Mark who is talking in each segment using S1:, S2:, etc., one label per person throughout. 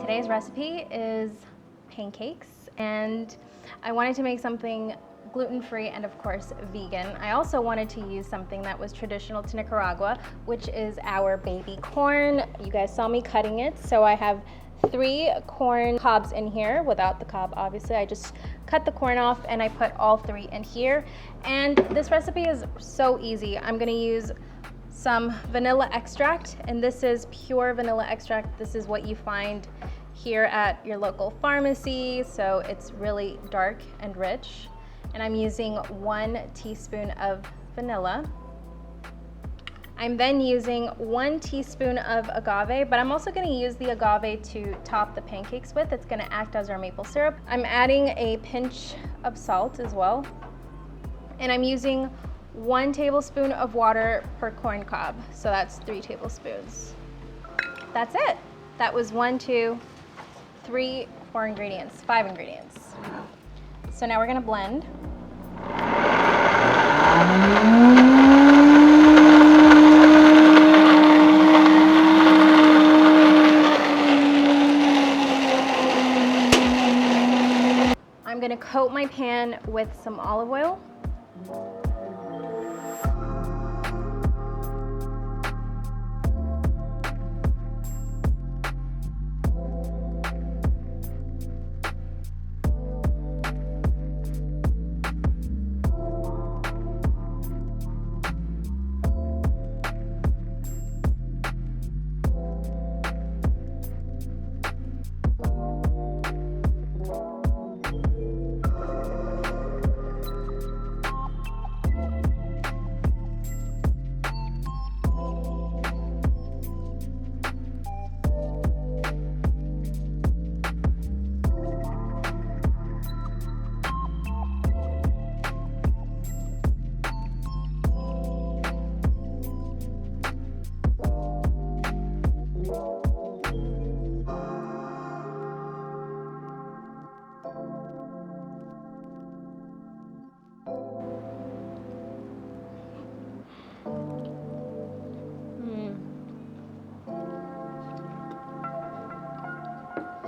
S1: Today's recipe is pancakes, and I wanted to make something gluten-free and of course vegan. I also wanted to use something that was traditional to Nicaragua, which is our baby corn. You guys saw me cutting it, so I have 3 corn cobs in here, without the cob obviously. I just cut the corn off and I put all 3 in here. And this recipe is so easy. I'm gonna use some vanilla extract, and this is pure vanilla extract. This is what you find here at your local pharmacy, so it's really dark and rich. And I'm using 1 teaspoon of vanilla. I'm then using 1 teaspoon of agave, but I'm also going to use the agave to top the pancakes with. It's going to act as our maple syrup. I'm adding a pinch of salt as well. And I'm using 1 tablespoon of water per corn cob. So that's 3 tablespoons. That's it. That was 1, 2, 3, 4 ingredients, 5 ingredients. So now we're going to blend. I'm going to coat my pan with some olive oil.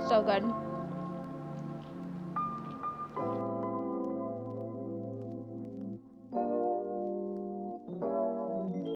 S1: So good.